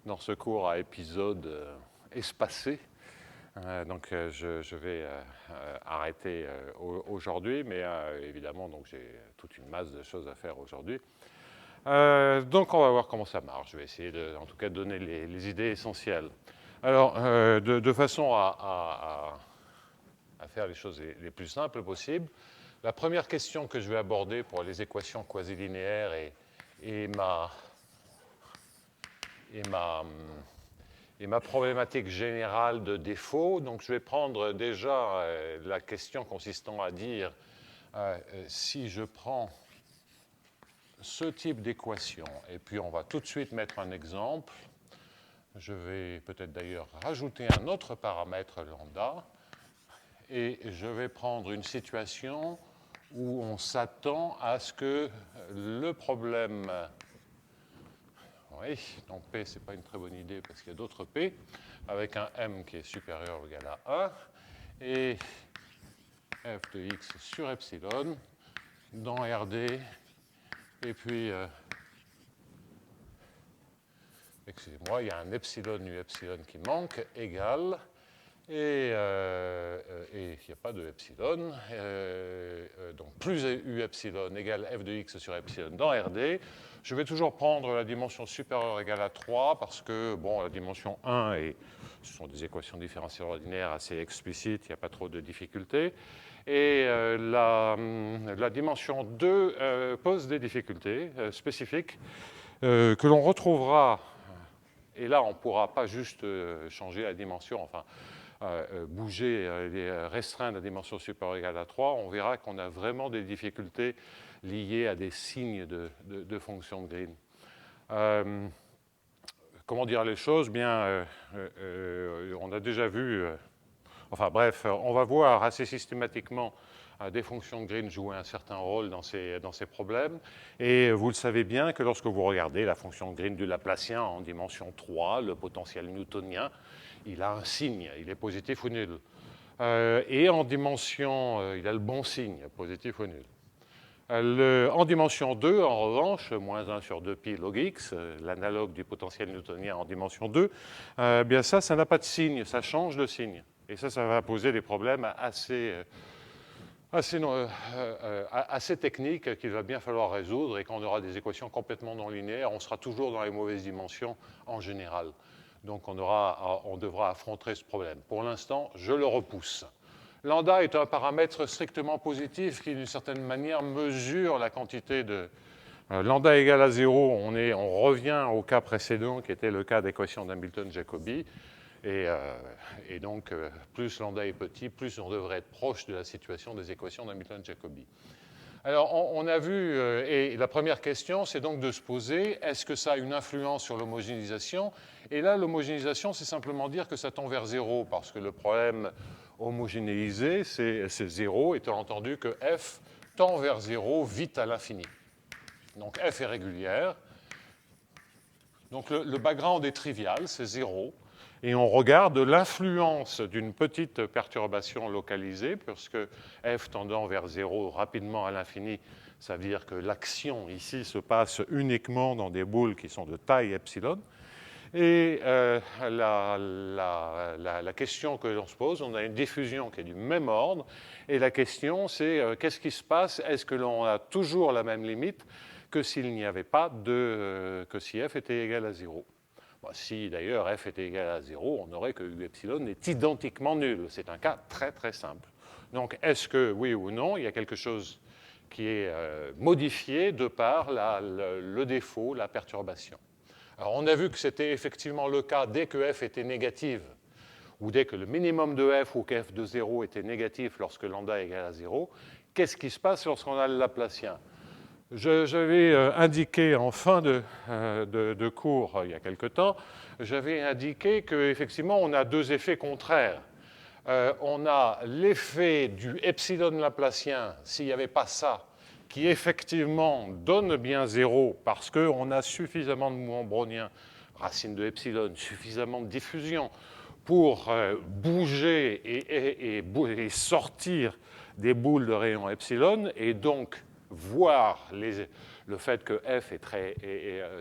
dans ce cours à épisodes espacés. Je vais arrêter aujourd'hui, mais évidemment, j'ai toute une masse de choses à faire aujourd'hui. Donc on va voir comment ça marche. Je vais essayer en tout cas de donner les idées essentielles. Alors, de façon à faire les choses les plus simples possibles, la première question que je vais aborder pour les équations quasi-linéaires et ma problématique générale de défaut. Donc je vais prendre déjà la question consistant à dire si je prends ce type d'équation, et puis on va tout de suite mettre un exemple. Je vais peut-être d'ailleurs rajouter un autre paramètre lambda, et je vais prendre une situation où on s'attend à ce que le problème... Oui, donc P, ce n'est pas une très bonne idée parce qu'il y a d'autres P, avec un M qui est supérieur ou égal à 1, et f de x sur epsilon dans RD, et puis, excusez-moi, il y a un epsilon u epsilon qui manque, égal, et il n'y a pas de epsilon, donc plus u epsilon égale f de x sur epsilon dans RD. Je vais toujours prendre la dimension supérieure égale à 3 parce que, bon, la dimension 1, ce sont des équations différentielles ordinaires assez explicites, il n'y a pas trop de difficultés. Et la dimension 2 pose des difficultés spécifiques que l'on retrouvera, et là on ne pourra pas juste changer la dimension, enfin bouger, restreindre la dimension supérieure égale à 3, on verra qu'on a vraiment des difficultés liées à des signes de fonctions de Green. Comment dire les choses? Bien, on a déjà vu... enfin bref, on va voir assez systématiquement des fonctions de Green jouer un certain rôle dans ces problèmes. Et vous le savez bien que lorsque vous regardez la fonction de Green du Laplacien en dimension 3, le potentiel newtonien, il a un signe, il est positif ou nul. Et en dimension, il a le bon signe, positif ou nul. En dimension 2, en revanche, moins 1 sur 2pi log x, l'analogue du potentiel newtonien en dimension 2, bien ça n'a pas de signe, ça change de signe. Et ça va poser des problèmes assez techniques qu'il va bien falloir résoudre, et quand on aura des équations complètement non linéaires, on sera toujours dans les mauvaises dimensions en général. Donc on devra affronter ce problème. Pour l'instant, je le repousse. Lambda est un paramètre strictement positif qui, d'une certaine manière, mesure la quantité de... lambda égale à 0, on revient au cas précédent qui était le cas d'équation d'Hamilton-Jacobi. Et donc, plus lambda est petit, plus on devrait être proche de la situation des équations d'Hamilton-Jacobi. Alors, on a vu, et la première question, c'est donc de se poser, est-ce que ça a une influence sur l'homogénéisation? Et là, l'homogénéisation, c'est simplement dire que ça tend vers 0, parce que le problème homogénéisé, c'est 0, étant entendu que f tend vers 0 vite à l'infini. Donc f est régulière. Donc le background est trivial, c'est 0. Et on regarde l'influence d'une petite perturbation localisée, puisque f tendant vers 0 rapidement à l'infini, ça veut dire que l'action ici se passe uniquement dans des boules qui sont de taille epsilon. Et la question que l'on se pose, on a une diffusion qui est du même ordre, et la question c'est qu'est-ce qui se passe? Est-ce que l'on a toujours la même limite que s'il n'y avait pas que si f était égal à 0? Bon, si d'ailleurs f était égal à 0, on aurait que u epsilon est identiquement nul. C'est un cas très très simple. Donc est-ce que, oui ou non, il y a quelque chose qui est modifié de par le défaut, la perturbation? Alors on a vu que c'était effectivement le cas dès que f était négative, ou dès que le minimum de f ou que f de 0 était négatif lorsque lambda est égal à 0. Qu'est-ce qui se passe lorsqu'on a le Laplacien? J'avais indiqué en fin de cours, il y a quelque temps, j'avais indiqué qu'effectivement on a deux effets contraires. On a l'effet du epsilon Laplacien, s'il n'y avait pas ça, qui effectivement donne bien 0 parce qu'on a suffisamment de mouvements browniens, racine de epsilon, suffisamment de diffusion pour bouger et sortir des boules de rayon epsilon, et donc voir le fait que f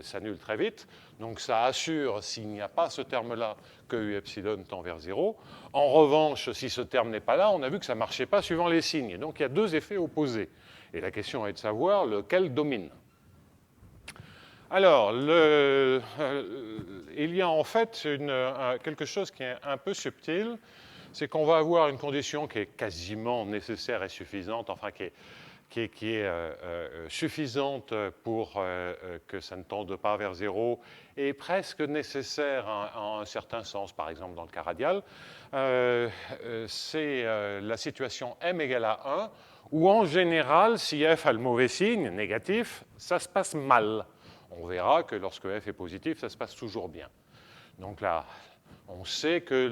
s'annule très vite. Donc ça assure, s'il n'y a pas ce terme-là, que u epsilon tend vers 0. En revanche, si ce terme n'est pas là, on a vu que ça ne marchait pas suivant les signes. Et donc il y a deux effets opposés. Et la question est de savoir lequel domine. Alors, il y a en fait quelque chose qui est un peu subtil, c'est qu'on va avoir une condition qui est quasiment nécessaire et suffisante, enfin qui est suffisante pour que ça ne tende pas vers 0 et presque nécessaire en un certain sens, par exemple dans le cas radial. C'est la situation m égale à 1, où en général, si f a le mauvais signe, négatif, ça se passe mal. On verra que lorsque f est positif, ça se passe toujours bien. Donc là, on sait que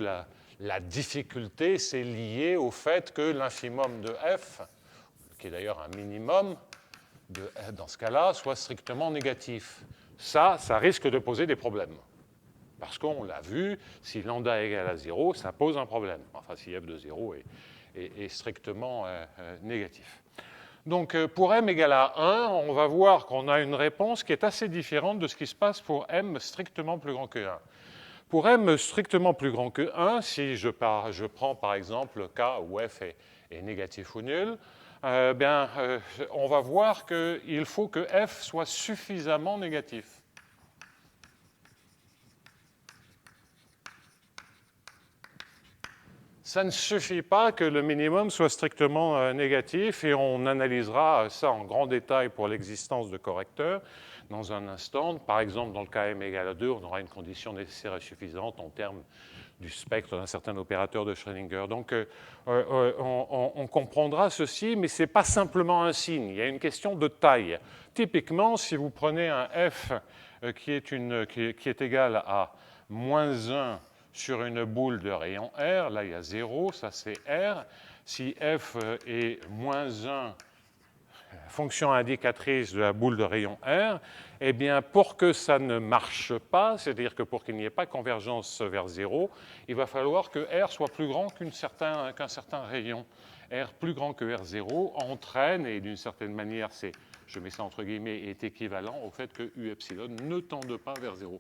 la difficulté, c'est lié au fait que l'infimum de f, qui est d'ailleurs un minimum dans ce cas-là, soit strictement négatif. Ça risque de poser des problèmes. Parce qu'on l'a vu, si lambda égale à 0, ça pose un problème. Enfin, si f de 0 est strictement négatif. Donc, pour m égale à 1, on va voir qu'on a une réponse qui est assez différente de ce qui se passe pour m strictement plus grand que 1. Pour m strictement plus grand que 1, si je prends par exemple le cas où f est négatif ou nul, on va voir qu'il faut que f soit suffisamment négatif. Ça ne suffit pas que le minimum soit strictement négatif, et on analysera ça en grand détail pour l'existence de correcteurs dans un instant. Par exemple, dans le cas m égale à 2, on aura une condition nécessaire et suffisante en termes du spectre d'un certain opérateur de Schrödinger. Donc, on comprendra ceci, mais ce n'est pas simplement un signe, il y a une question de taille. Typiquement, si vous prenez un f qui est égal à moins 1 sur une boule de rayon R, là il y a 0, ça c'est R. Si f est moins 1, fonction indicatrice de la boule de rayon R, eh bien pour que ça ne marche pas, c'est-à-dire que pour qu'il n'y ait pas convergence vers 0, il va falloir que R soit plus grand qu'un certain rayon. R plus grand que R0 entraîne, et d'une certaine manière, je mets ça entre guillemets, est équivalent au fait que U epsilon ne tende pas vers 0.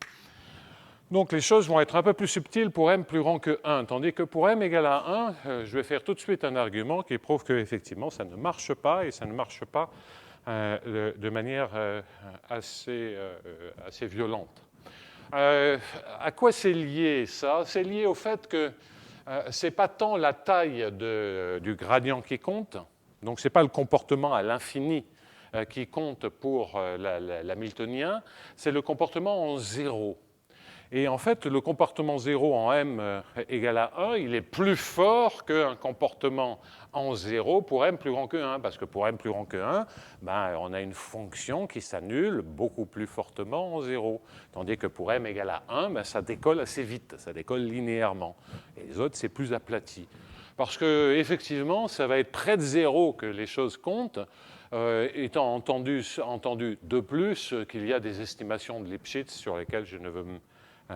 Donc les choses vont être un peu plus subtiles pour m plus grand que 1, tandis que pour m égale à 1, je vais faire tout de suite un argument qui prouve qu'effectivement ça ne marche pas, et ça ne marche pas de manière assez violente. À quoi c'est lié ça? C'est lié au fait que ce n'est pas tant la taille du gradient qui compte, donc ce n'est pas le comportement à l'infini qui compte pour l'hamiltonien, c'est le comportement en zéro. Et en fait, le comportement 0 en m égale à 1, il est plus fort qu'un comportement en 0 pour m plus grand que 1, parce que pour m plus grand que 1, on a une fonction qui s'annule beaucoup plus fortement en 0, tandis que pour m égale à 1, ça décolle assez vite, ça décolle linéairement. Et les autres, c'est plus aplati. Parce qu'effectivement, ça va être près de 0 que les choses comptent, étant entendu de plus qu'il y a des estimations de Lipschitz sur lesquelles je ne veux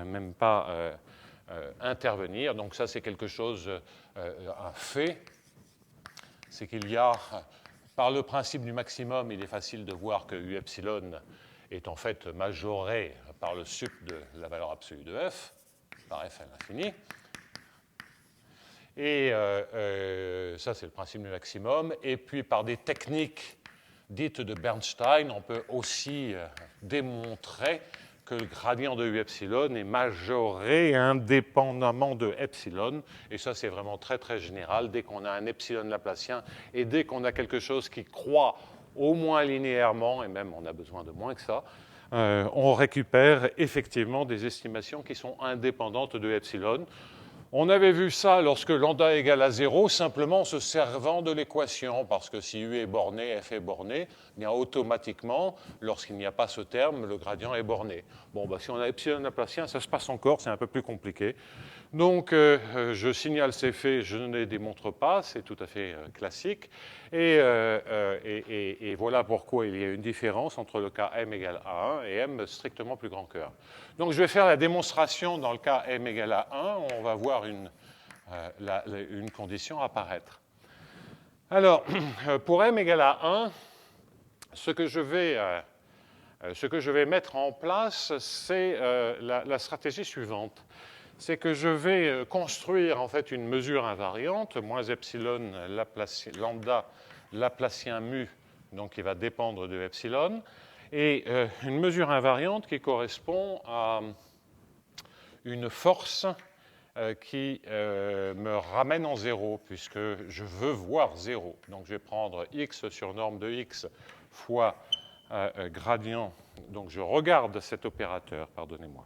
même pas intervenir. Donc ça, c'est quelque chose, un fait. C'est qu'il y a, par le principe du maximum, il est facile de voir que U epsilon est en fait majoré par le sup de la valeur absolue de f, par f à l'infini. Et ça, c'est le principe du maximum. Et puis, par des techniques dites de Bernstein, on peut aussi démontrer que le gradient de U epsilon est majoré indépendamment de epsilon. Et ça, c'est vraiment très, très général. Dès qu'on a un epsilon laplacien et dès qu'on a quelque chose qui croît au moins linéairement, et même on a besoin de moins que ça, on récupère effectivement des estimations qui sont indépendantes de epsilon. On avait vu ça lorsque lambda égale à 0, simplement en se servant de l'équation, parce que si U est borné, F est borné, bien automatiquement, lorsqu'il n'y a pas ce terme, le gradient est borné. Bon, si on a epsilon laplacien, ça se passe encore, c'est un peu plus compliqué. Donc, je signale ces faits, je ne les démontre pas, c'est tout à fait classique. Et voilà pourquoi il y a une différence entre le cas m égale à 1 et m strictement plus grand que 1. Donc, je vais faire la démonstration dans le cas m égale à 1. On va voir une condition apparaître. Alors, pour m égale à 1, ce que je vais mettre en place, c'est la stratégie suivante. C'est que je vais construire en fait une mesure invariante, moins epsilon lambda laplacien mu, donc qui va dépendre de epsilon, et une mesure invariante qui correspond à une force qui me ramène en zéro, puisque je veux voir zéro. Donc je vais prendre x sur norme de x fois gradient. Donc je regarde cet opérateur, pardonnez-moi.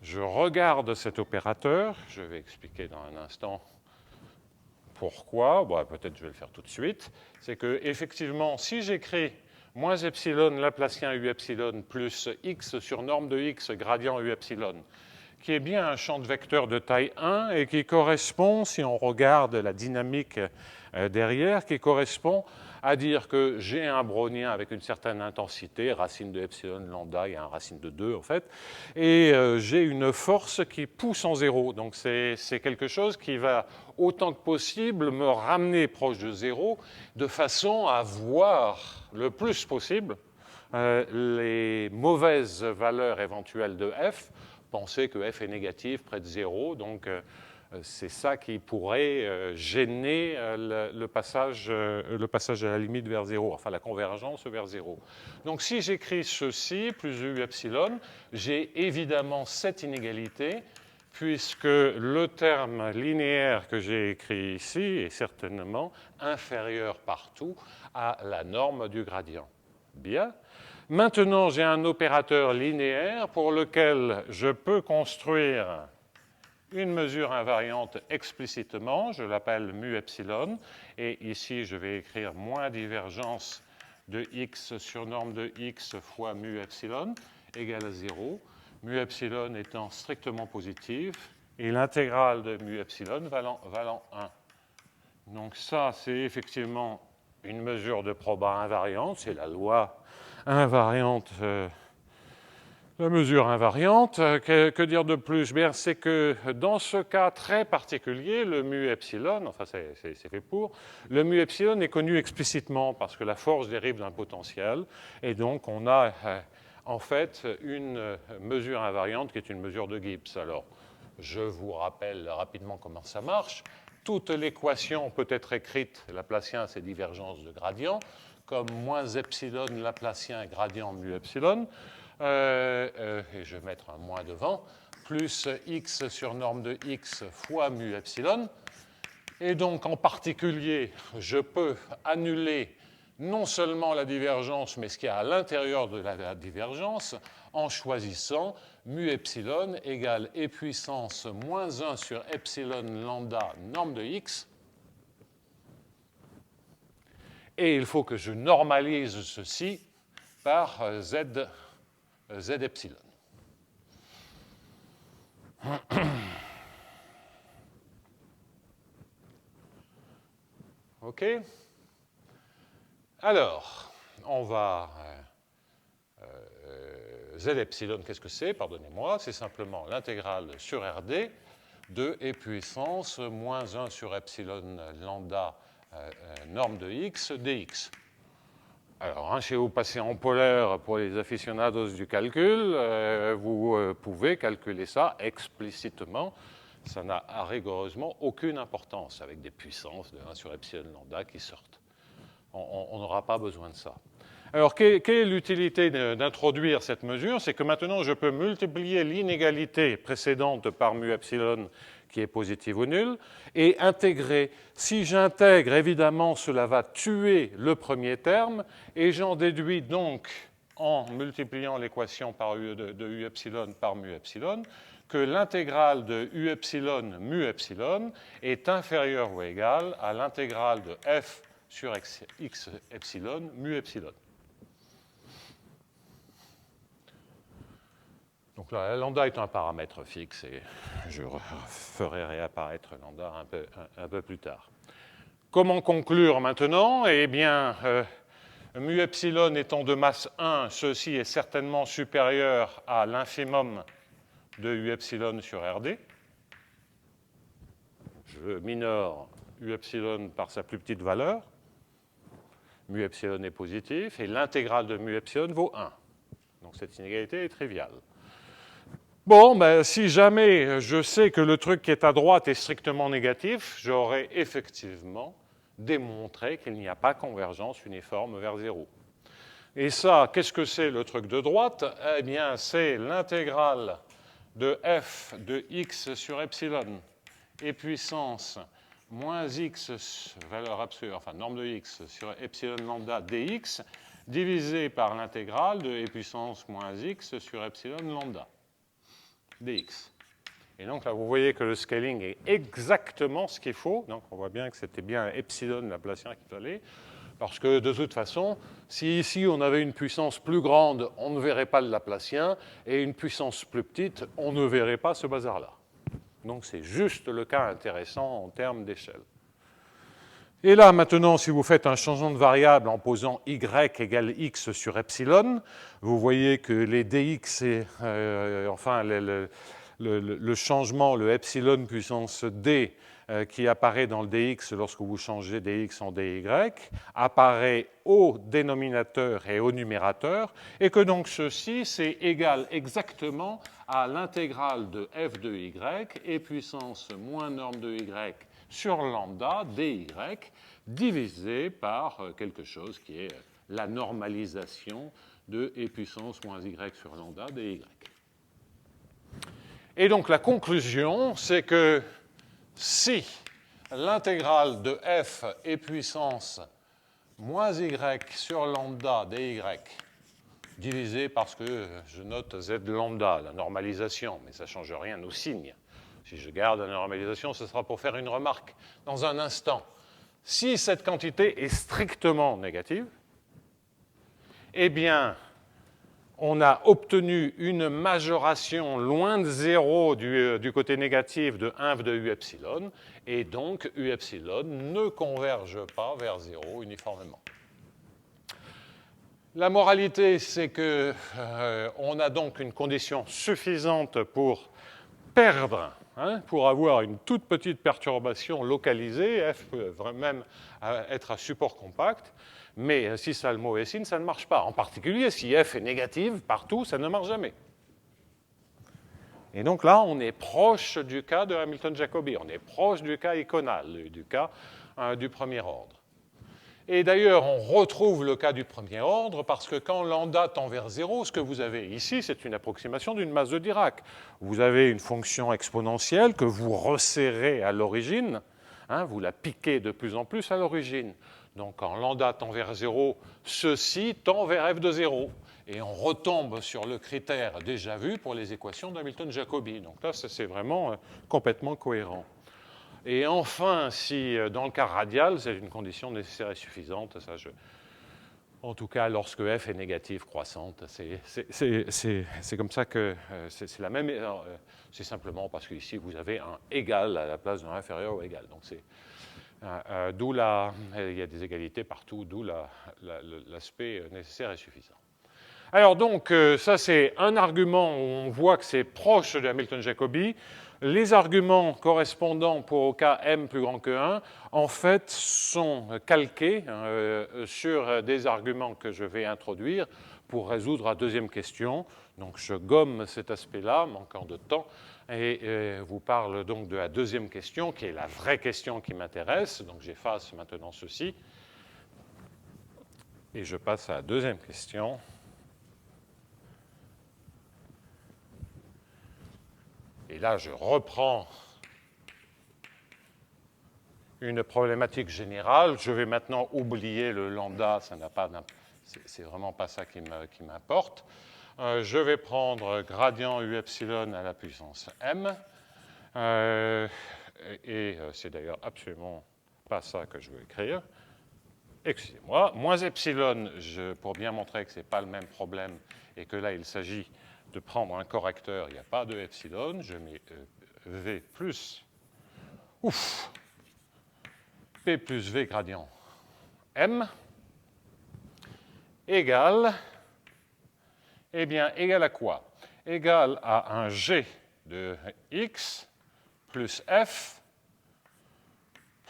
Je regarde cet opérateur, je vais expliquer dans un instant pourquoi, bon, peut-être je vais le faire tout de suite. C'est que effectivement, si j'écris moins epsilon laplacien u epsilon plus x sur norme de x gradient u epsilon, qui est bien un champ de vecteurs de taille 1 et qui correspond, si on regarde la dynamique derrière, qui correspond à dire que j'ai un brownien avec une certaine intensité, racine de epsilon lambda, il y a un racine de 2 en fait, et j'ai une force qui pousse en zéro. Donc c'est quelque chose qui va autant que possible me ramener proche de zéro, de façon à voir le plus possible les mauvaises valeurs éventuelles de f. Pensez que f est négatif près de 0, donc c'est ça qui pourrait gêner le passage à la limite vers 0, enfin la convergence vers 0. Donc si j'écris ceci, plus u epsilon, j'ai évidemment cette inégalité, puisque le terme linéaire que j'ai écrit ici est certainement inférieur partout à la norme du gradient. Bien. Maintenant, j'ai un opérateur linéaire pour lequel je peux construire une mesure invariante explicitement, je l'appelle mu epsilon, et ici je vais écrire moins divergence de x sur norme de x fois mu epsilon égale à 0, mu epsilon étant strictement positif, et l'intégrale de mu epsilon valant 1. Donc ça, c'est effectivement une mesure de proba invariante, c'est la loi invariante, la mesure invariante. Que dire de plus? Bien, c'est que dans ce cas très particulier, le mu epsilon, enfin c'est fait pour, le mu epsilon est connu explicitement parce que la force dérive d'un potentiel, et donc on a en fait une mesure invariante qui est une mesure de Gibbs. Alors, je vous rappelle rapidement comment ça marche. Toute l'équation peut être écrite, Laplacien c'est divergence de gradient, comme moins epsilon Laplacien gradient mu epsilon, et je vais mettre un moins devant, plus x sur norme de x fois mu epsilon. Et donc en particulier, je peux annuler non seulement la divergence, mais ce qu'il y a à l'intérieur de la divergence, en choisissant mu epsilon égale e puissance moins 1 sur epsilon lambda norme de x. Et il faut que je normalise ceci par z epsilon. OK? Alors, on va... z epsilon, qu'est-ce que c'est? Pardonnez-moi, c'est simplement l'intégrale sur RD de e puissance moins 1 sur epsilon lambda norme de x dx. Alors, si vous passez en polaire pour les aficionados du calcul, vous pouvez calculer ça explicitement. Ça n'a rigoureusement aucune importance avec des puissances de 1 sur epsilon lambda qui sortent. On n'aura pas besoin de ça. Alors, quelle est l'utilité d'introduire cette mesure? C'est que maintenant, je peux multiplier l'inégalité précédente par mu epsilon qui est positive ou nulle, et intégrer. Si j'intègre, évidemment, cela va tuer le premier terme, et j'en déduis donc, en multipliant l'équation de u epsilon par mu epsilon, que l'intégrale de u epsilon mu epsilon est inférieure ou égale à l'intégrale de f sur x epsilon mu epsilon. Donc là, lambda est un paramètre fixe et je ferai réapparaître lambda un peu plus tard. Comment conclure maintenant? Eh bien, mu epsilon étant de masse 1, ceci est certainement supérieur à l'infimum de u epsilon sur RD. Je minore u epsilon par sa plus petite valeur. mu epsilon est positif, et l'intégrale de mu epsilon vaut 1. Donc cette inégalité est triviale. Bon, ben, si jamais je sais que le truc qui est à droite est strictement négatif, j'aurais effectivement démontré qu'il n'y a pas convergence uniforme vers 0. Et ça, qu'est-ce que c'est le truc de droite? Eh bien, c'est l'intégrale de f de x sur epsilon et puissance moins x, valeur absolue, enfin norme de x sur epsilon lambda dx, divisé par l'intégrale de e puissance moins x sur epsilon lambda dx. Et donc là, vous voyez que le scaling est exactement ce qu'il faut. Donc on voit bien que c'était bien epsilon laplacien qu'il fallait. Parce que de toute façon, si ici on avait une puissance plus grande, on ne verrait pas le laplacien, et une puissance plus petite, on ne verrait pas ce bazar-là. Donc c'est juste le cas intéressant en termes d'échelle. Et là, maintenant, si vous faites un changement de variable en posant y égale x sur epsilon, vous voyez que les dx et enfin le changement, le epsilon puissance d qui apparaît dans le dx lorsque vous changez dx en dy, apparaît au dénominateur et au numérateur, et que donc ceci, c'est égal exactement à l'intégrale de f de y et puissance moins norme de y sur lambda dy, divisé par quelque chose qui est la normalisation de e puissance moins y sur lambda dy. Et donc la conclusion, c'est que si l'intégrale de f e puissance moins y sur lambda dy, divisé parce que je note z lambda, la normalisation, mais ça ne change rien au signe. Si je garde la normalisation, ce sera pour faire une remarque dans un instant. Si cette quantité est strictement négative, eh bien, on a obtenu une majoration loin de 0 du côté négatif de 1 de u epsilon, et donc u epsilon ne converge pas vers 0 uniformément. La moralité, c'est qu'on a donc une condition suffisante pour perdre, pour avoir une toute petite perturbation localisée, f peut même être à support compact, mais si ça a le mot est signe, ça ne marche pas. En particulier, si f est négative partout, ça ne marche jamais. Et donc là, on est proche du cas de Hamilton-Jacobi, on est proche du cas iconal, du cas du premier ordre. Et d'ailleurs, on retrouve le cas du premier ordre parce que quand lambda tend vers 0, ce que vous avez ici, c'est une approximation d'une masse de Dirac. Vous avez une fonction exponentielle que vous resserrez à l'origine, vous la piquez de plus en plus à l'origine. Donc quand lambda tend vers 0, ceci tend vers f de 0. Et on retombe sur le critère déjà vu pour les équations d'Hamilton-Jacobi. Donc là, c'est vraiment complètement cohérent. Et enfin, si dans le cas radial, c'est une condition nécessaire et suffisante, ça en tout cas lorsque f est négative croissante, c'est comme ça que c'est la même. C'est simplement parce qu'ici vous avez un égal à la place d'un inférieur ou égal. Donc c'est d'où il y a des égalités partout, d'où l'aspect nécessaire et suffisant. Alors donc, ça c'est un argument où on voit que c'est proche de Hamilton-Jacobi. Les arguments correspondants pour au cas m plus grand que 1, en fait, sont calqués sur des arguments que je vais introduire pour résoudre la deuxième question. Donc je gomme cet aspect-là, manquant de temps, et vous parle donc de la deuxième question, qui est la vraie question qui m'intéresse. Donc j'efface maintenant ceci, et je passe à la deuxième question. Et là, je reprends une problématique générale. Je vais maintenant oublier le lambda, ça n'a pas c'est vraiment pas ça qui m'importe. Je vais prendre gradient u epsilon à la puissance m. Et c'est d'ailleurs absolument pas ça que je veux écrire. Excusez-moi. Moins epsilon, pour bien montrer que ce n'est pas le même problème et que là, il s'agit de prendre un correcteur, il n'y a pas de epsilon, je mets V plus P plus V gradient M égale, eh bien, égal à quoi? Égal à un G de X plus F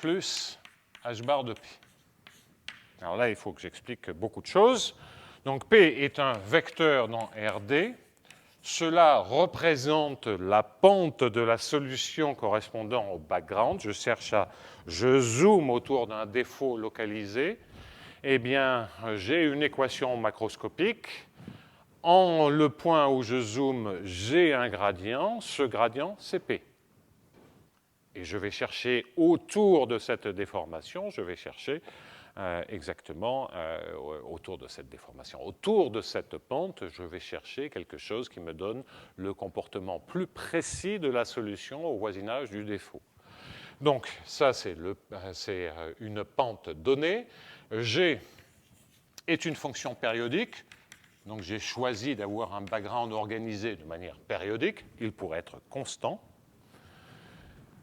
plus H bar de P. Alors là, il faut que j'explique beaucoup de choses. Donc P est un vecteur dans RD. Cela représente la pente de la solution correspondant au background. Je zoome autour d'un défaut localisé. Eh bien, j'ai une équation macroscopique. En le point où je zoome, j'ai un gradient. Ce gradient, c'est P. Et je vais chercher autour de cette déformation, je vais chercher exactement autour de cette déformation. Autour de cette pente, je vais chercher quelque chose qui me donne le comportement plus précis de la solution au voisinage du défaut. Donc, ça, c'est une pente donnée. G est une fonction périodique. Donc, j'ai choisi d'avoir un background organisé de manière périodique. Il pourrait être constant.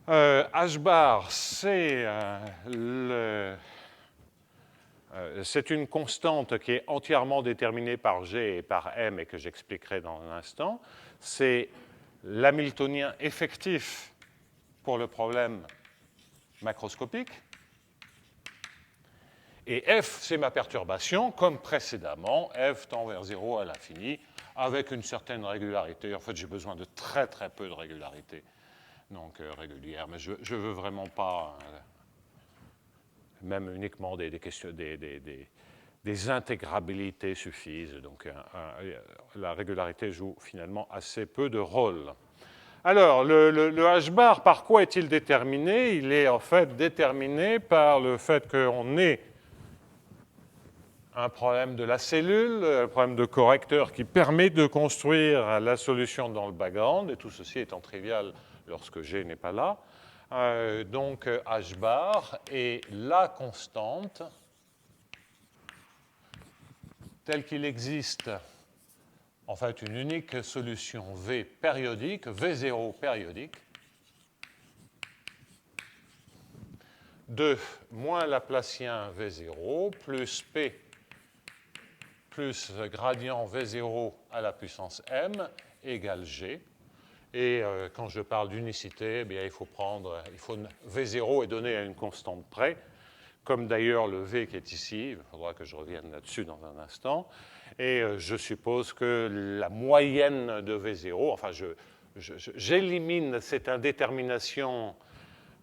H bar, c'est une constante qui est entièrement déterminée par G et par M et que j'expliquerai dans un instant. C'est l'hamiltonien effectif pour le problème macroscopique. Et F, c'est ma perturbation, comme précédemment. F tend vers 0 à l'infini, avec une certaine régularité. En fait, j'ai besoin de très très peu de régularité, donc régulière. Mais je ne veux vraiment pas, même uniquement des questions, des intégrabilités suffisent. Donc la régularité joue finalement assez peu de rôle. Alors, le H-bar, par quoi est-il déterminé? Il est en fait déterminé par le fait qu'on ait un problème de la cellule, un problème de correcteur qui permet de construire la solution dans le background, et tout ceci étant trivial lorsque G n'est pas là. Donc, H bar est la constante telle qu'il existe, en fait, une unique solution V périodique, V0 périodique, de moins Laplacien V0 plus P plus gradient V0 à la puissance M égale G. Et quand je parle d'unicité, eh il faut V0 est donné à une constante près, comme d'ailleurs le V qui est ici. Il faudra que je revienne là-dessus dans un instant. Et je suppose que la moyenne de V0, enfin j'élimine cette indétermination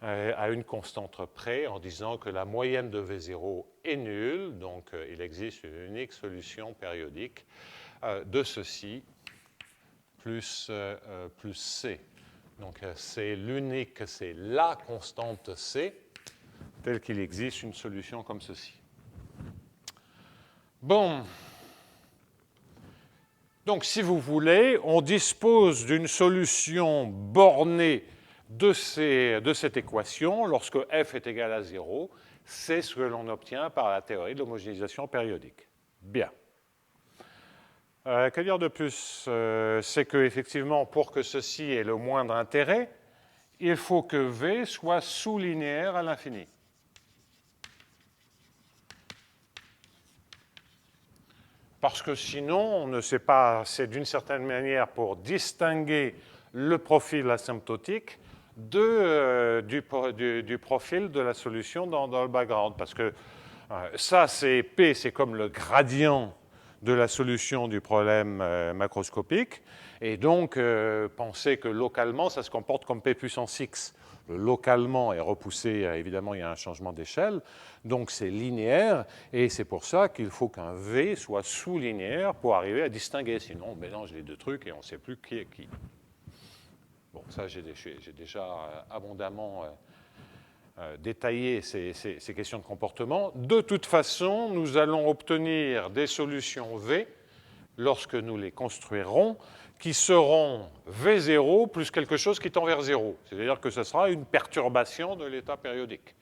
à une constante près en disant que la moyenne de V0 est nulle, donc il existe une unique solution périodique de ceci plus C. Donc c'est l'unique, c'est la constante C, telle qu'il existe une solution comme ceci. Bon. Donc si vous voulez, on dispose d'une solution bornée de cette équation lorsque f est égal à 0. C'est ce que l'on obtient par la théorie de l'homogénéisation périodique. Bien. Que dire de plus? C'est qu'effectivement, pour que ceci ait le moindre intérêt, il faut que V soit sous-linéaire à l'infini. Parce que sinon, on ne sait pas, c'est d'une certaine manière pour distinguer le profil asymptotique du profil de la solution dans le background. Parce que ça, c'est P, c'est comme le gradient de la solution du problème macroscopique. Et donc, pensez que localement, ça se comporte comme P puissance X. Le localement est repoussé, évidemment, il y a un changement d'échelle. Donc, c'est linéaire. Et c'est pour ça qu'il faut qu'un V soit sous-linéaire pour arriver à distinguer. Sinon, on mélange les deux trucs et on ne sait plus qui est qui. Bon, ça, j'ai déjà abondamment détaillé ces questions de comportement. De toute façon, nous allons obtenir des solutions V, lorsque nous les construirons, qui seront V0 plus quelque chose qui tend vers 0. C'est-à-dire que ce sera une perturbation de l'état périodique.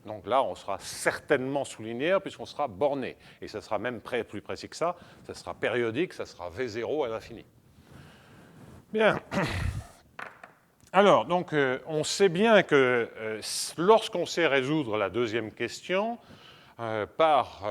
Donc là, on sera certainement sous-linéaire puisqu'on sera borné. Et ça sera même plus précis que ça. Ça sera périodique, ça sera V0 à l'infini. Bien. Alors, donc, on sait bien que lorsqu'on sait résoudre la deuxième question par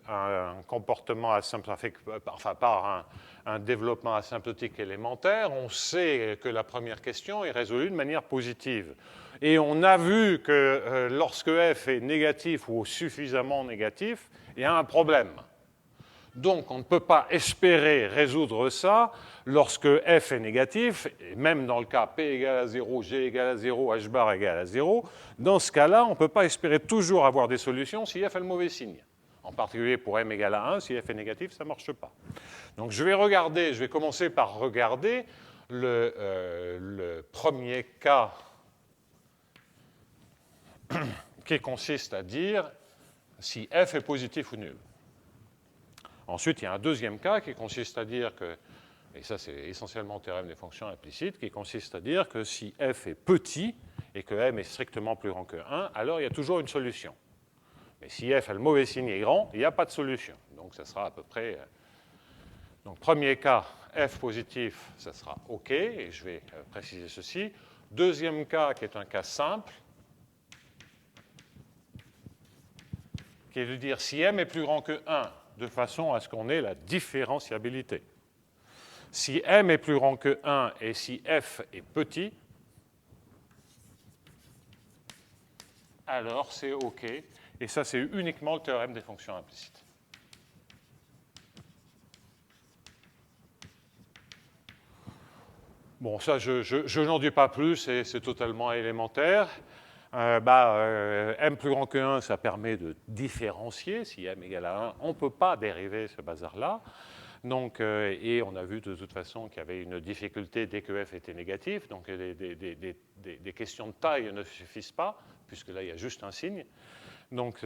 un comportement asymptotique, enfin par un développement asymptotique élémentaire, on sait que la première question est résolue de manière positive. Et on a vu que lorsque f est négatif ou suffisamment négatif, il y a un problème. Donc, on ne peut pas espérer résoudre ça lorsque f est négatif, et même dans le cas p égale à 0, g égale à 0, h bar égale à 0. Dans ce cas-là, on ne peut pas espérer toujours avoir des solutions si f a le mauvais signe. En particulier pour m égale à 1, si f est négatif, ça ne marche pas. Donc, je vais commencer par regarder le premier cas qui consiste à dire si f est positif ou nul. Ensuite, il y a un deuxième cas qui consiste à dire que, et ça c'est essentiellement le théorème des fonctions implicites, qui consiste à dire que si f est petit et que m est strictement plus grand que 1, alors il y a toujours une solution. Mais si f a le mauvais signe et est grand, il n'y a pas de solution. Donc ça sera à peu près... Donc premier cas, f positif, ça sera OK, et je vais préciser ceci. Deuxième cas, qui est un cas simple, qui est de dire si m est plus grand que 1, de façon à ce qu'on ait la différenciabilité. Si m est plus grand que 1 et si f est petit, alors c'est OK. Et ça, c'est uniquement le théorème des fonctions implicites. Bon, ça, je n'en dis pas plus, c'est totalement élémentaire. M plus grand que 1, ça permet de différencier. Si m égale à 1, on ne peut pas dériver ce bazar-là. Donc, et on a vu de toute façon qu'il y avait une difficulté dès que f était négatif. Donc, des questions de taille ne suffisent pas, puisque là, il y a juste un signe. Donc,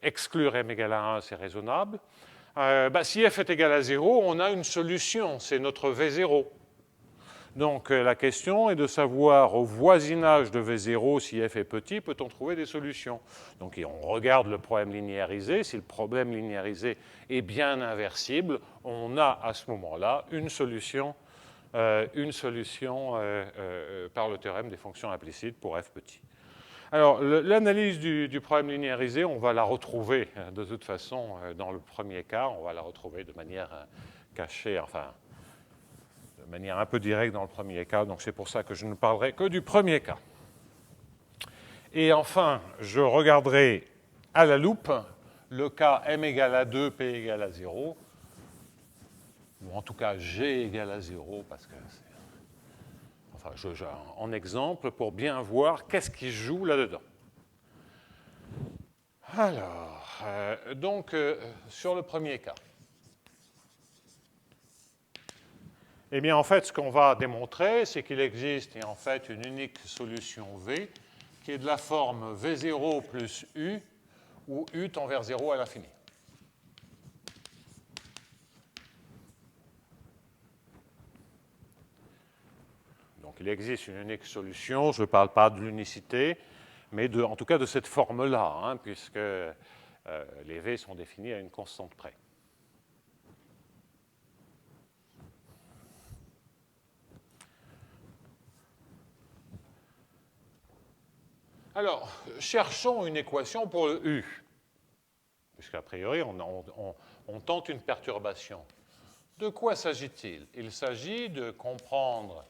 exclure m égale à 1, c'est raisonnable. Si f est égal à 0, on a une solution, c'est notre V0. Donc la question est de savoir au voisinage de V0, si f est petit, peut-on trouver des solutions? Donc on regarde le problème linéarisé. Si le problème linéarisé est bien inversible, on a à ce moment-là une solution par le théorème des fonctions implicites pour f petit. Alors l'analyse du problème linéarisé, on va la retrouver de toute façon dans le premier cas, on va la retrouver de manière cachée, enfin de manière un peu directe dans le premier cas, donc c'est pour ça que je ne parlerai que du premier cas. Et enfin, je regarderai à la loupe le cas m égale à 2, p égale à 0, ou en tout cas g égale à 0, parce que c'est... Enfin, en exemple, pour bien voir qu'est-ce qui joue là-dedans. Alors, sur le premier cas, eh bien, en fait, ce qu'on va démontrer, c'est qu'il existe en fait une unique solution V qui est de la forme V0 plus U, où U tend vers 0 à l'infini. Donc, il existe une unique solution. Je ne parle pas de l'unicité, mais en tout cas de cette forme-là, puisque les V sont définis à une constante près. Alors, cherchons une équation pour le U, puisqu'a priori, on tente une perturbation. De quoi s'agit-il? Il s'agit de comprendre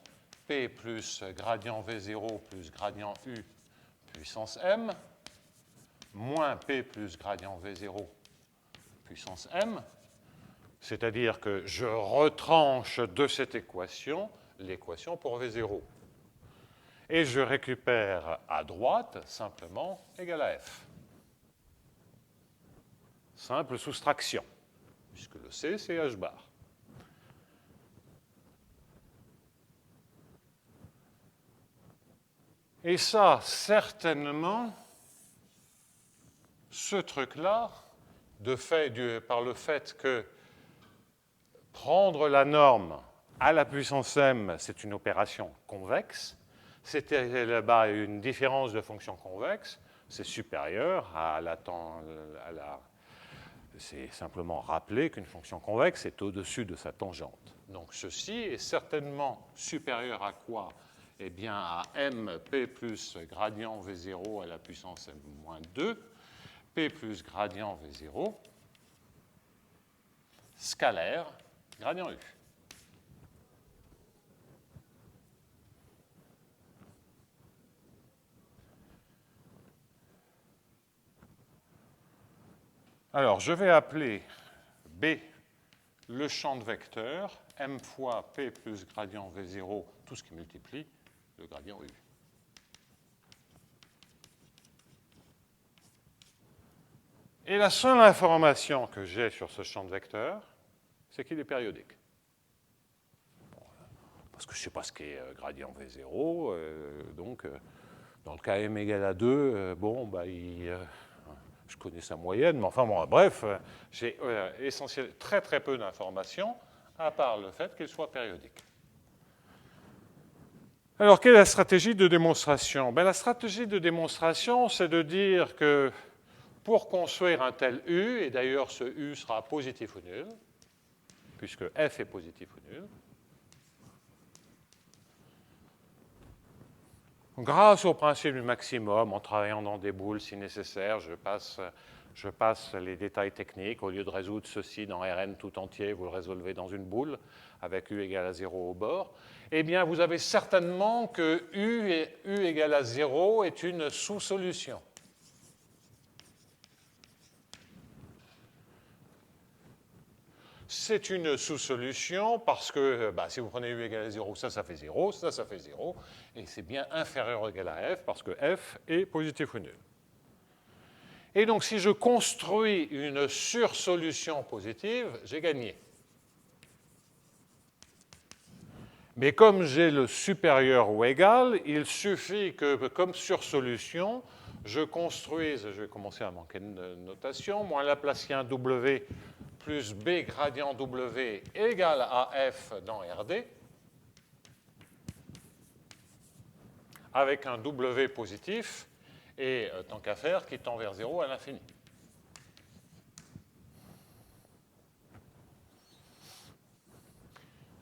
P plus gradient V0 plus gradient U puissance M, moins P plus gradient V0 puissance M, c'est-à-dire que je retranche de cette équation l'équation pour V0. Et je récupère à droite simplement égal à F. Simple soustraction, puisque le C, c'est H bar. Et ça, certainement, ce truc-là, par le fait que prendre la norme à la puissance m, c'est une opération convexe, c'était là-bas une différence de fonction convexe, c'est supérieur à c'est simplement rappeler qu'une fonction convexe est au-dessus de sa tangente. Donc ceci est certainement supérieur à quoi? Eh bien à mp plus gradient v0 à la puissance m moins 2, p plus gradient v0, scalaire, gradient u. Alors, je vais appeler B le champ de vecteur, m fois P plus gradient V0, tout ce qui multiplie le gradient U. Et la seule information que j'ai sur ce champ de vecteur, c'est qu'il est périodique. Bon, parce que je ne sais pas ce qu'est gradient V0, donc dans le cas m égale à 2, je connais sa moyenne, mais enfin bon, bref, j'ai essentiellement très très peu d'informations, à part le fait qu'il soit périodique. Alors, quelle est la stratégie de démonstration? La stratégie de démonstration, c'est de dire que pour construire un tel U, et d'ailleurs ce U sera positif ou nul, puisque f est positif ou nul, grâce au principe du maximum, en travaillant dans des boules si nécessaire, je passe les détails techniques. Au lieu de résoudre ceci dans Rn tout entier, vous le résolvez dans une boule avec U égale à 0 au bord. Eh bien, vous avez certainement que U égale à 0 est une sous-solution. C'est une sous-solution parce que si vous prenez U égale à 0, ça fait 0, ça fait 0, et c'est bien inférieur ou égal à f parce que f est positif ou nul. Et donc, si je construis une sursolution positive, j'ai gagné. Mais comme j'ai le supérieur ou égal, il suffit que, comme sursolution, je construise, je vais commencer à manquer de notation, moins Laplacien W plus B gradient W égale à F dans RD, avec un W positif, et tant qu'à faire, qui tend vers 0 à l'infini.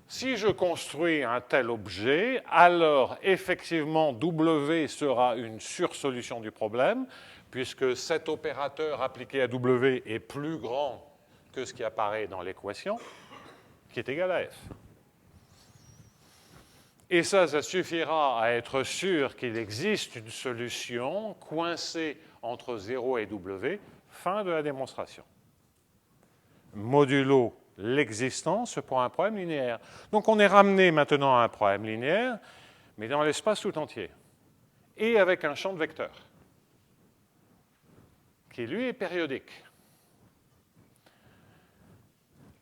Si je construis un tel objet, alors effectivement W sera une sursolution du problème, puisque cet opérateur appliqué à W est plus grand que ce qui apparaît dans l'équation, qui est égal à F. Et ça suffira à être sûr qu'il existe une solution coincée entre 0 et W, fin de la démonstration. Modulo l'existence pour un problème linéaire. Donc on est ramené maintenant à un problème linéaire, mais dans l'espace tout entier, et avec un champ de vecteurs, qui lui est périodique.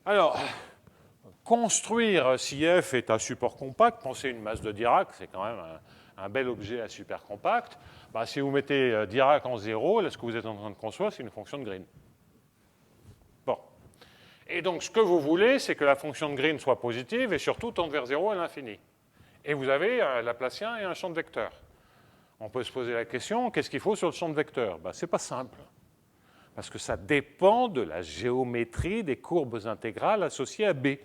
Alors, construire si f est un support compact, pensez une masse de Dirac, c'est quand même un bel objet à super compact. Si vous mettez Dirac en 0, là, ce que vous êtes en train de construire, c'est une fonction de Green. Bon. Et donc, ce que vous voulez, c'est que la fonction de Green soit positive et surtout tende vers 0 à l'infini. Et vous avez un Laplacien et un champ de vecteurs. On peut se poser la question, qu'est-ce qu'il faut sur le champ de vecteurs? Ce n'est pas simple. Parce que ça dépend de la géométrie des courbes intégrales associées à B.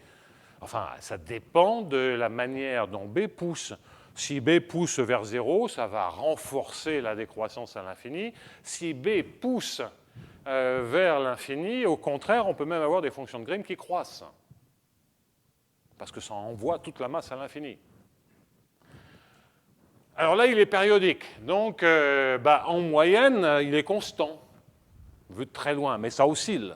Enfin, ça dépend de la manière dont B pousse. Si B pousse vers 0, ça va renforcer la décroissance à l'infini. Si B pousse vers l'infini, au contraire, on peut même avoir des fonctions de Green qui croissent. Parce que ça envoie toute la masse à l'infini. Alors là, il est périodique. Donc, en moyenne, il est constant. Vu de très loin, mais ça oscille.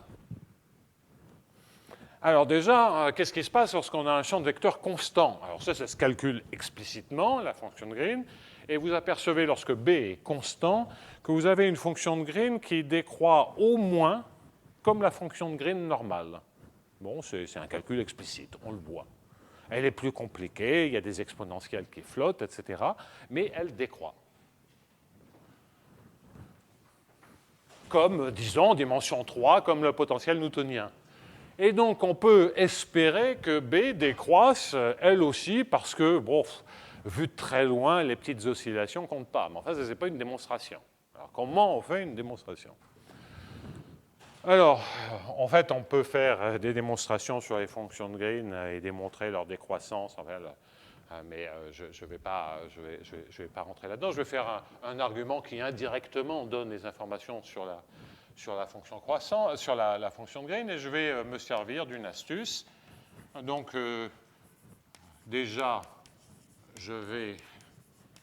Alors déjà, qu'est-ce qui se passe lorsqu'on a un champ de vecteurs constant? Alors ça se calcule explicitement, la fonction de Green, et vous apercevez lorsque B est constant que vous avez une fonction de Green qui décroît au moins comme la fonction de Green normale. Bon, c'est un calcul explicite, on le voit. Elle est plus compliquée, il y a des exponentielles qui flottent, etc., mais elle décroît. Comme, disons, dimension 3, comme le potentiel newtonien. Et donc, on peut espérer que B décroisse, elle aussi, parce que, vu de très loin, les petites oscillations ne comptent pas. Mais enfin, ce n'est pas une démonstration. Alors, comment on fait une démonstration? Alors, en fait, on peut faire des démonstrations sur les fonctions de Green et démontrer leur décroissance. Enfin, mais je ne vais pas rentrer là-dedans. Je vais faire un argument qui indirectement donne les informations sur la fonction croissante, sur la fonction de Green, et je vais me servir d'une astuce. Donc, déjà, je vais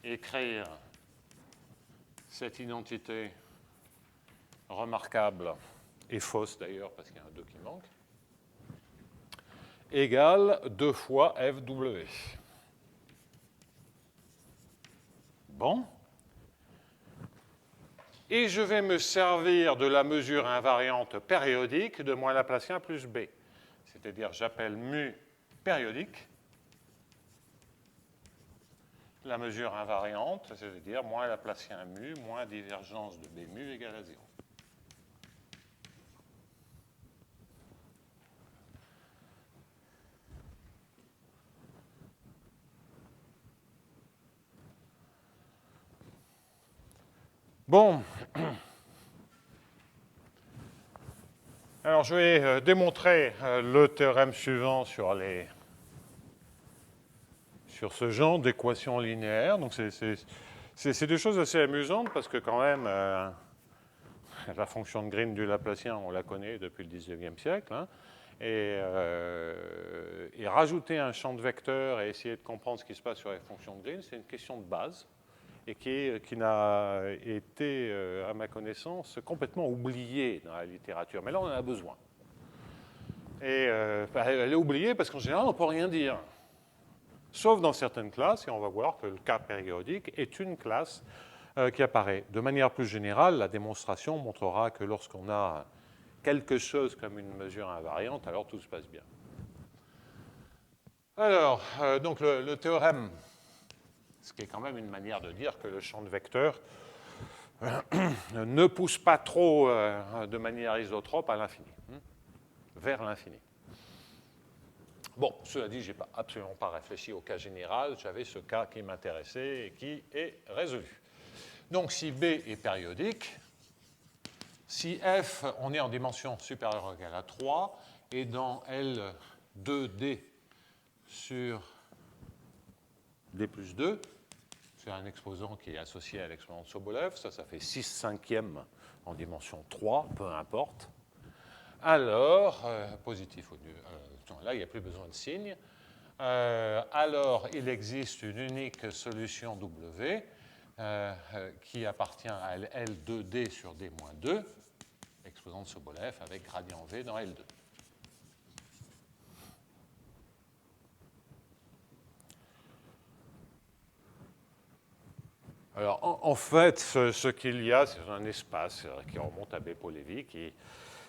écrire cette identité remarquable et fausse d'ailleurs parce qu'il y a un 2 qui manque, égale 2 fois FW. Bon. Et je vais me servir de la mesure invariante périodique de moins Laplacien plus B. C'est-à-dire, j'appelle mu périodique la mesure invariante, c'est-à-dire moins Laplacien mu, moins divergence de B mu égale à 0. Bon. Alors, je vais démontrer le théorème suivant sur ce genre d'équations linéaires. Donc, c'est des choses assez amusantes parce que quand même, la fonction de Green du Laplacien, on la connaît depuis le 19e siècle. Hein, et rajouter un champ de vecteurs et essayer de comprendre ce qui se passe sur les fonctions de Green, c'est une question de base et qui n'a été, à ma connaissance, complètement oubliée dans la littérature. Mais là, on en a besoin. Et elle est oubliée parce qu'en général, on ne peut rien dire. Sauf dans certaines classes, et on va voir que le cas périodique est une classe qui apparaît. De manière plus générale, la démonstration montrera que lorsqu'on a quelque chose comme une mesure invariante, alors tout se passe bien. Alors, donc le théorème, ce qui est quand même une manière de dire que le champ de vecteurs ne pousse pas trop de manière isotrope à l'infini, vers l'infini. Bon, cela dit, je n'ai absolument pas réfléchi au cas général, j'avais ce cas qui m'intéressait et qui est résolu. Donc, si B est périodique, si F, on est en dimension supérieure ou égale à 3, et dans L2D sur D plus 2, c'est un exposant qui est associé à l'exposant de Sobolev, ça fait 6/5 en dimension 3, peu importe. Alors, positif au là, il n'y a plus besoin de signe. Alors, il existe une unique solution W qui appartient à L2D sur D-2, exposant de Sobolev avec gradient V dans L2. Alors, en fait, ce qu'il y a, c'est un espace qui remonte à Bepo-Lévy qui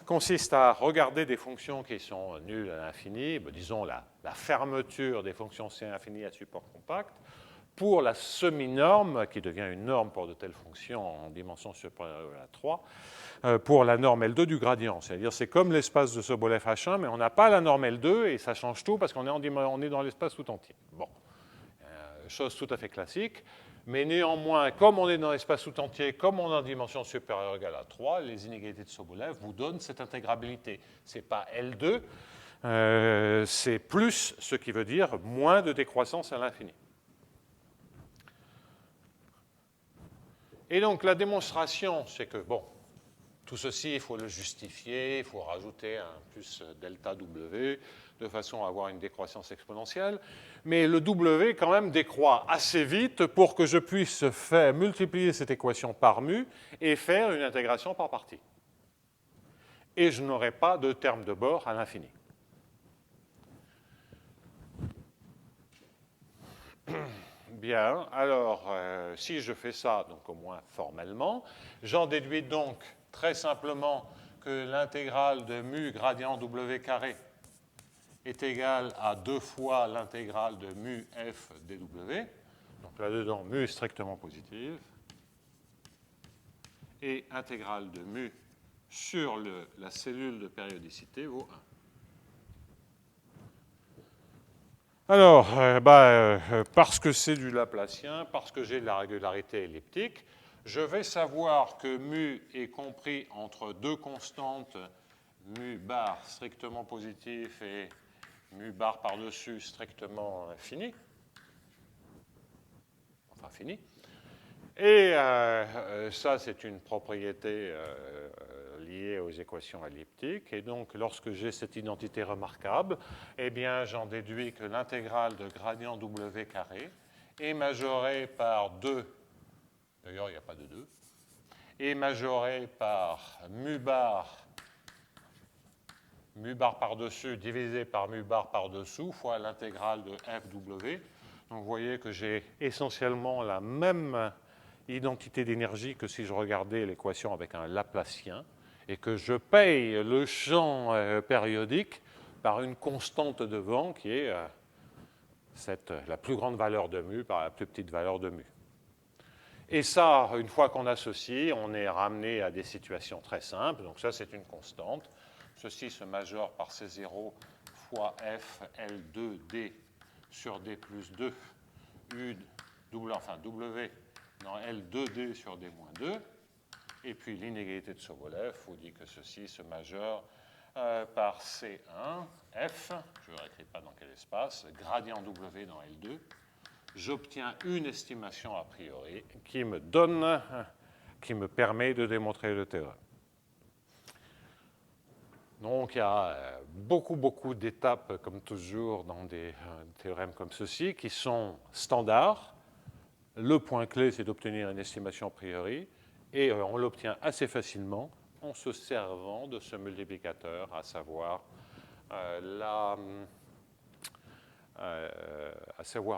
consiste à regarder des fonctions qui sont nulles à l'infini, disons la fermeture des fonctions C infini à support compact, pour la semi-norme, qui devient une norme pour de telles fonctions en dimension supérieure à 3, pour la norme L2 du gradient. C'est-à-dire c'est comme l'espace de Sobolev H1, mais on n'a pas la norme L2 et ça change tout parce qu'on est dans l'espace tout entier. Bon, chose tout à fait classique. Mais néanmoins, comme on est dans l'espace tout entier, comme on est en dimension supérieure ou égale à 3, les inégalités de Sobolev vous donnent cette intégrabilité. Ce n'est pas L2, c'est plus, ce qui veut dire moins de décroissance à l'infini. Et donc la démonstration, c'est que, bon, tout ceci, il faut le justifier, il faut rajouter un plus delta W de façon à avoir une décroissance exponentielle. Mais le W, quand même, décroît assez vite pour que je puisse multiplier cette équation par mu et faire une intégration par partie. Et je n'aurai pas de terme de bord à l'infini. Bien, alors, si je fais ça, donc au moins formellement, j'en déduis donc très simplement que l'intégrale de mu gradient W carré est égale à 2 fois l'intégrale de mu f dw. Donc là-dedans, mu est strictement positive. Et intégrale de mu sur la cellule de périodicité vaut 1. Alors, parce que c'est du Laplacien, parce que j'ai de la régularité elliptique, je vais savoir que mu est compris entre deux constantes, mu bar strictement positif et mu bar par-dessus strictement fini. Enfin, fini. Et ça, c'est une propriété liée aux équations elliptiques. Et donc, lorsque j'ai cette identité remarquable, eh bien, j'en déduis que l'intégrale de gradient W carré est majorée par 2, d'ailleurs, il n'y a pas de 2, est majorée par mu bar mu bar par-dessus divisé par mu bar par-dessous fois l'intégrale de FW. Donc vous voyez que j'ai essentiellement la même identité d'énergie que si je regardais l'équation avec un Laplacien et que je paye le champ périodique par une constante de vent qui est la plus grande valeur de mu par la plus petite valeur de mu. Et ça, une fois qu'on a ceci, on est ramené à des situations très simples. Donc ça, c'est une constante. Ceci se majore par C0 fois F L2D sur D plus 2 U, enfin W dans L2D sur D moins 2. Et puis l'inégalité de Sobolev vous dit que ceci se majeure par C1 F, je ne réécris pas dans quel espace, gradient W dans L2. J'obtiens une estimation a priori qui me permet de démontrer le théorème. Donc il y a beaucoup d'étapes, comme toujours, dans des théorèmes comme ceci, qui sont standards. Le point clé, c'est d'obtenir une estimation a priori, et on l'obtient assez facilement en se servant de ce multiplicateur, à savoir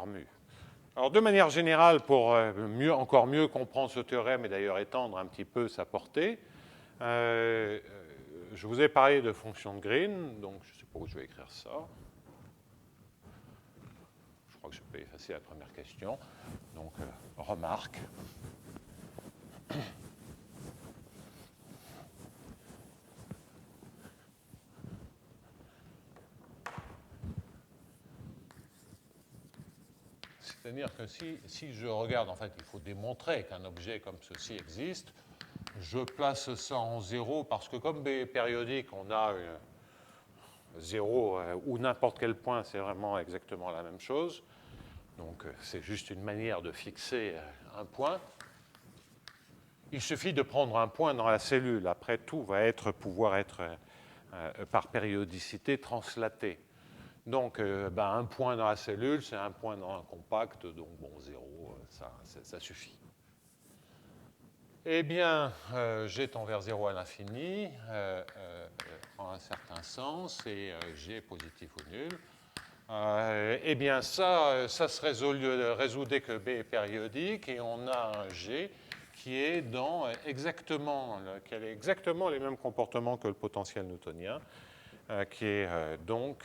mu. Alors, de manière générale, pour encore mieux comprendre ce théorème et d'ailleurs étendre un petit peu sa portée, je vous ai parlé de fonction de Green, donc je ne sais pas où je vais écrire ça. Je crois que je peux effacer la première question. Donc, remarque. C'est-à-dire que si je regarde, en fait, il faut démontrer qu'un objet comme ceci existe. Je place ça en 0 parce que comme B est périodique, on a 0 ou n'importe quel point, c'est vraiment exactement la même chose. Donc c'est juste une manière de fixer un point. Il suffit de prendre un point dans la cellule. Après, tout va pouvoir être par périodicité translaté. Donc, un point dans la cellule, c'est un point dans un compact, donc bon, 0, ça suffit. Eh bien, G tend vers 0 à l'infini, en un certain sens, et G est positif ou nul. Eh bien, ça se résout dès que B est périodique, et on a un G qui est qui a exactement les mêmes comportements que le potentiel newtonien, qui est donc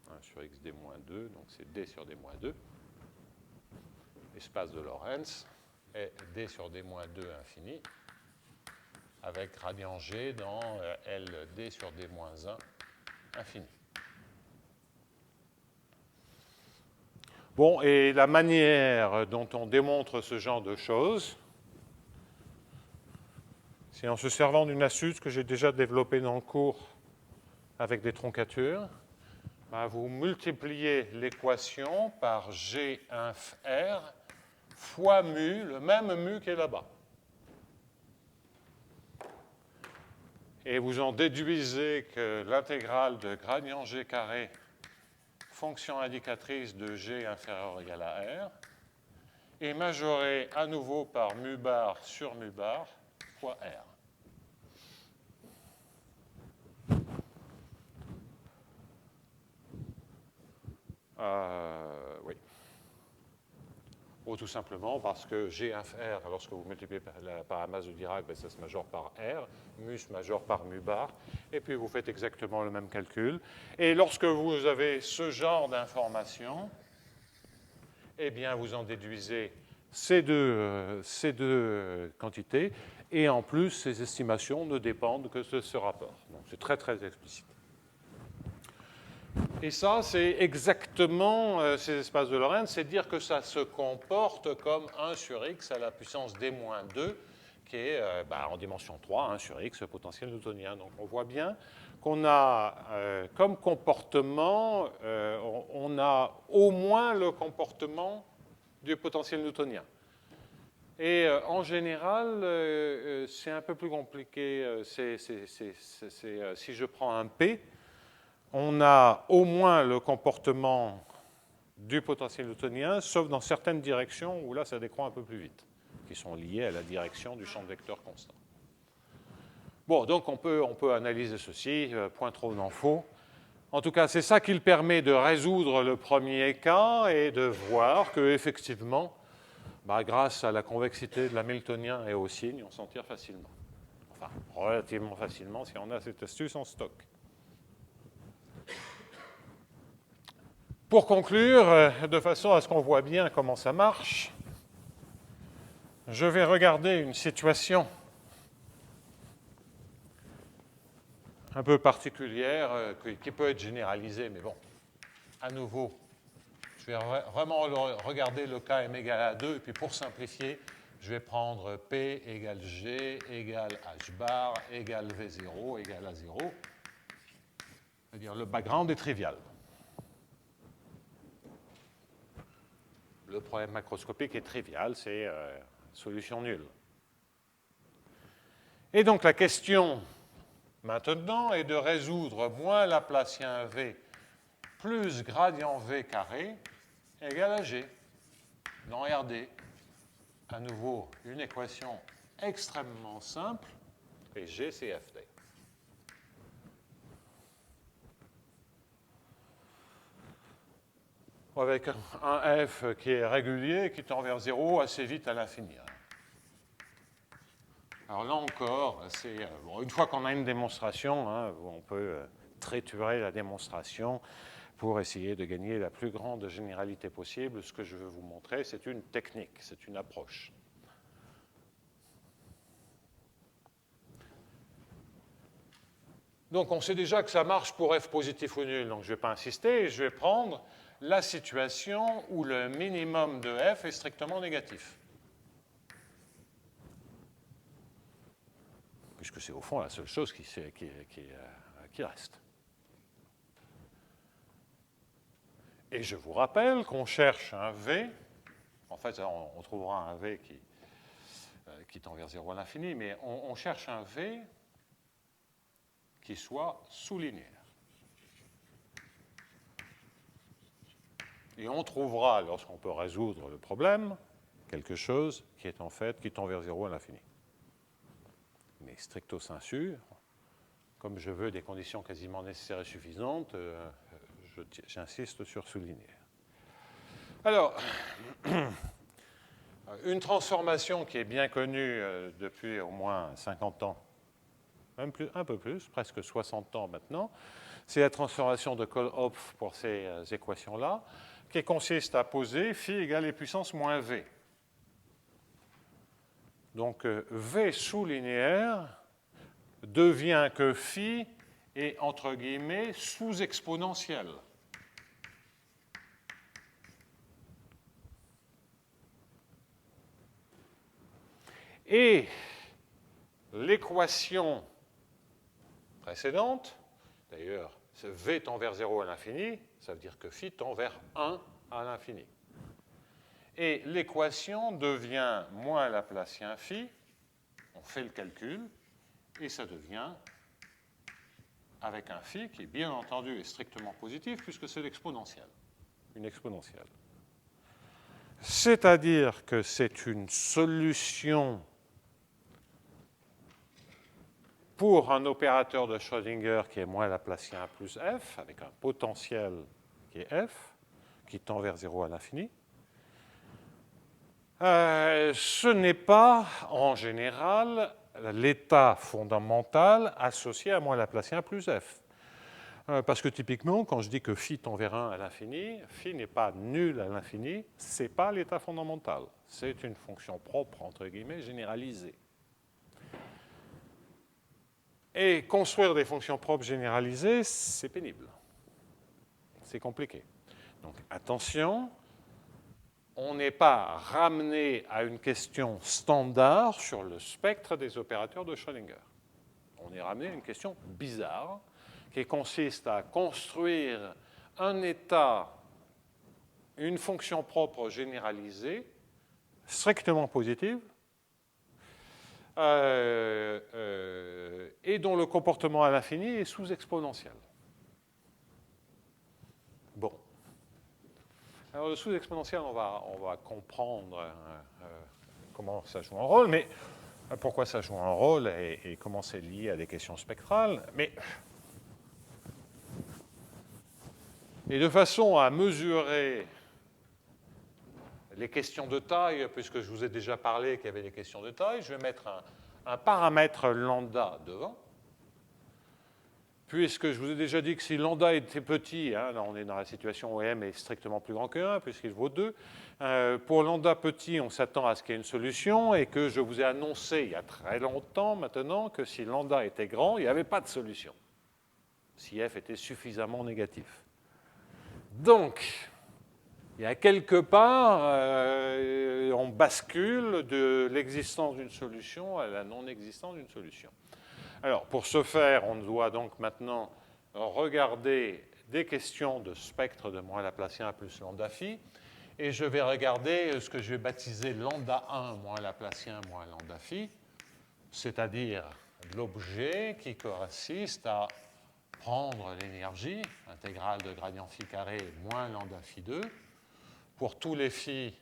1 sur x d-2, donc c'est d sur d-2, espace de Lorentz, et d sur d-2 infini, avec gradient g dans LD sur d-1 infini. Bon, et la manière dont on démontre ce genre de choses, c'est en se servant d'une astuce que j'ai déjà développée dans le cours avec des troncatures. Vous multipliez l'équation par G inf R fois mu, le même mu qui est là-bas. Et vous en déduisez que l'intégrale de gradient G carré, fonction indicatrice de G inférieur ou égal à R, est majorée à nouveau par mu bar sur mu bar fois R. Oui. Ou tout simplement parce que G inf R, lorsque vous multipliez par la masse de Dirac, ça se majore par R, mu se majore par mu bar, et puis vous faites exactement le même calcul. Et lorsque vous avez ce genre d'informations, eh bien vous en déduisez ces deux quantités, et en plus, ces estimations ne dépendent que de ce rapport. Donc c'est très très explicite. Et ça, c'est exactement ces espaces de Lorentz, c'est dire que ça se comporte comme 1 sur x à la puissance d-2, qui est en dimension 3, 1 sur x, potentiel newtonien. Donc on voit bien qu'on a comme comportement, on a au moins le comportement du potentiel newtonien. Et en général, c'est un peu plus compliqué. Si je prends un P, on a au moins le comportement du potentiel newtonien, sauf dans certaines directions où là, ça décroît un peu plus vite, qui sont liées à la direction du champ de vecteur constant. Bon, donc on peut analyser ceci, point trop n'en faut. En tout cas, c'est ça qui permet de résoudre le premier cas et de voir qu'effectivement, grâce à la convexité de l'hamiltonien et au signe, on s'en tire facilement. Enfin, relativement facilement si on a cette astuce en stock. Pour conclure, de façon à ce qu'on voit bien comment ça marche, je vais regarder une situation un peu particulière qui peut être généralisée, mais bon, à nouveau, je vais vraiment regarder le cas m égale à 2, et puis pour simplifier, je vais prendre P égale G égale H bar égale V0 égale à 0. C'est-à-dire le background est trivial. Le problème macroscopique est trivial, c'est solution nulle. Et donc la question maintenant est de résoudre moins Laplacien V plus gradient V carré égale à G dans RD. À nouveau, une équation extrêmement simple, et G, c'est FD. Avec un F qui est régulier, qui tend vers 0 assez vite à l'infini. Alors là encore, une fois qu'on a une démonstration, on peut triturer la démonstration pour essayer de gagner la plus grande généralité possible. Ce que je veux vous montrer, c'est une technique, c'est une approche. Donc on sait déjà que ça marche pour f positif ou nul, donc je ne vais pas insister, je vais prendre la situation où le minimum de f est strictement négatif. Puisque c'est au fond la seule chose qui reste. Et je vous rappelle qu'on cherche un V, en fait on trouvera un V qui tend vers 0 à l'infini, mais on cherche un V qui soit sous-linéaire. Et on trouvera, lorsqu'on peut résoudre le problème, quelque chose qui est en fait qui tend vers 0 à l'infini. Mais stricto sensu, comme je veux des conditions quasiment nécessaires et suffisantes, j'insiste sur sous-linéaire. Alors, une transformation qui est bien connue depuis au moins 50 ans, même plus, un peu plus, presque 60 ans maintenant, c'est la transformation de Kohl-Hopf pour ces équations-là, qui consiste à poser phi égale e puissance moins v. Donc v sous-linéaire devient que phi est, entre guillemets, sous-exponentiel. Et l'équation précédente, d'ailleurs, v tend vers 0 à l'infini, ça veut dire que phi tend vers 1 à l'infini. Et l'équation devient moins Laplacien phi, on fait le calcul, et ça devient avec un phi qui, bien entendu, est strictement positif, puisque c'est l'exponentielle, une exponentielle. C'est-à-dire que c'est une solution pour un opérateur de Schrödinger qui est moins Laplacien plus f, avec un potentiel qui est f, qui tend vers 0 à l'infini. Ce n'est pas, en général, l'état fondamental associé à moins Laplacien plus f. Parce que typiquement, quand je dis que phi tend vers 1 à l'infini, phi n'est pas nul à l'infini, ce n'est pas l'état fondamental. C'est une fonction propre, entre guillemets, généralisée. Et construire des fonctions propres généralisées, c'est pénible. C'est compliqué. Donc attention, on n'est pas ramené à une question standard sur le spectre des opérateurs de Schrödinger. On est ramené à une question bizarre qui consiste à construire un état, une fonction propre généralisée, strictement positive, et dont le comportement à l'infini est sous-exponentiel. Bon. Alors, le sous-exponentiel, on va comprendre comment ça joue un rôle, mais pourquoi ça joue un rôle et comment c'est lié à des questions spectrales. Et de façon à mesurer les questions de taille, puisque je vous ai déjà parlé qu'il y avait des questions de taille, je vais mettre un paramètre lambda devant, puisque je vous ai déjà dit que si lambda était petit, hein, là on est dans la situation où m est strictement plus grand que 1, puisqu'il vaut 2, pour lambda petit, on s'attend à ce qu'il y ait une solution, et que je vous ai annoncé il y a très longtemps maintenant que si lambda était grand, il n'y avait pas de solution, si f était suffisamment négatif. Donc, il y a quelque part, on bascule de l'existence d'une solution à la non-existence d'une solution. Alors, pour ce faire, on doit donc maintenant regarder des questions de spectre de moins laplacien plus lambda phi, et je vais regarder ce que je vais baptiser lambda 1 moins laplacien moins lambda phi, c'est-à-dire l'objet qui consiste à prendre l'énergie, intégrale de gradient phi carré moins lambda phi 2, pour tous les phi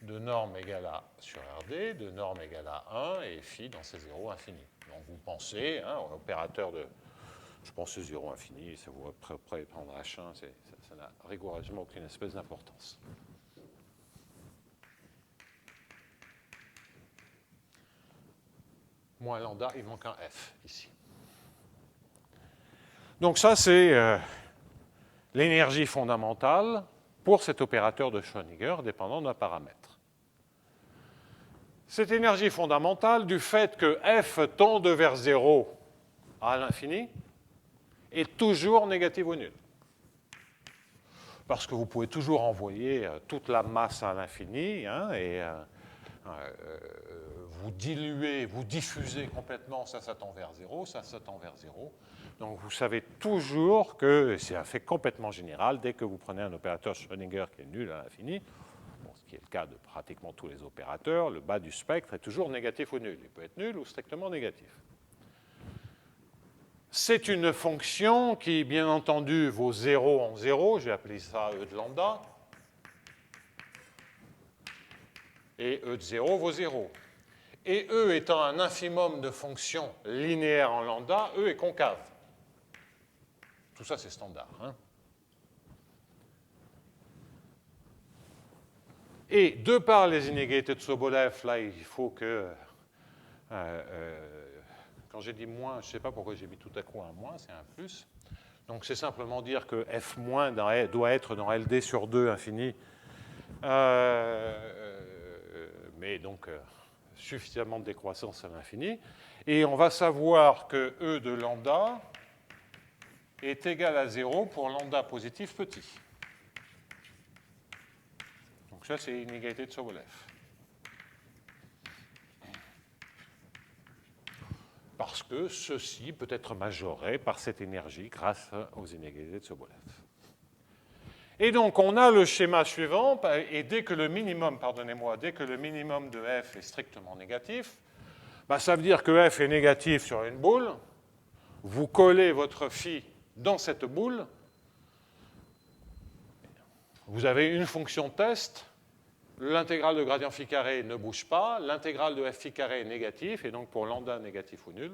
de norme égale à sur RD, de norme égale à 1 et phi dans ces zéros infinis. Donc vous pensez, hein, opérateur de, je pense 0 infini, ça vous pourrez prendre H1, ça n'a rigoureusement aucune espèce d'importance. Moins lambda, il manque un F ici. Donc ça, c'est l'énergie fondamentale pour cet opérateur de Schrödinger dépendant d'un paramètre. Cette énergie fondamentale, du fait que f tende vers 0 à l'infini, est toujours négative ou nulle. Parce que vous pouvez toujours envoyer toute la masse à l'infini, hein, et vous diluez, vous diffusez complètement, ça tend vers 0, ça tend vers 0. Donc vous savez toujours que c'est un fait complètement général, dès que vous prenez un opérateur Schrödinger qui est nul à l'infini, bon, ce qui est le cas de pratiquement tous les opérateurs, le bas du spectre est toujours négatif ou nul. Il peut être nul ou strictement négatif. C'est une fonction qui, bien entendu, vaut 0 en 0, j'ai appelé ça E de lambda, et E de 0 vaut 0. Et E étant un infimum de fonctions linéaires en lambda, E est concave. Tout ça, c'est standard. Hein. Et de par les inégalités de Sobolev, là, il faut que... quand j'ai dit moins, je ne sais pas pourquoi j'ai mis tout à coup un moins, c'est un plus. Donc c'est simplement dire que F- doit être dans LD sur 2 infini, mais donc suffisamment de décroissance à l'infini. Et on va savoir que E de lambda est égal à 0 pour lambda positif petit. Donc ça, c'est l'inégalité de Sobolev. Parce que ceci peut être majoré par cette énergie grâce aux inégalités de Sobolev. Et donc, on a le schéma suivant, et dès que le minimum, dès que le minimum de f est strictement négatif, ça veut dire que f est négatif sur une boule, vous collez votre phi dans cette boule, vous avez une fonction test, l'intégrale de gradient phi carré ne bouge pas, l'intégrale de f phi carré est négatif, et donc pour lambda négatif ou nul,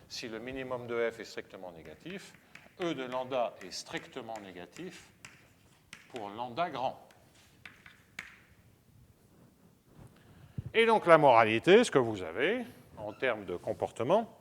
si le minimum de f est strictement négatif, E de lambda est strictement négatif pour lambda grand. Et donc la moralité, ce que vous avez en termes de comportement,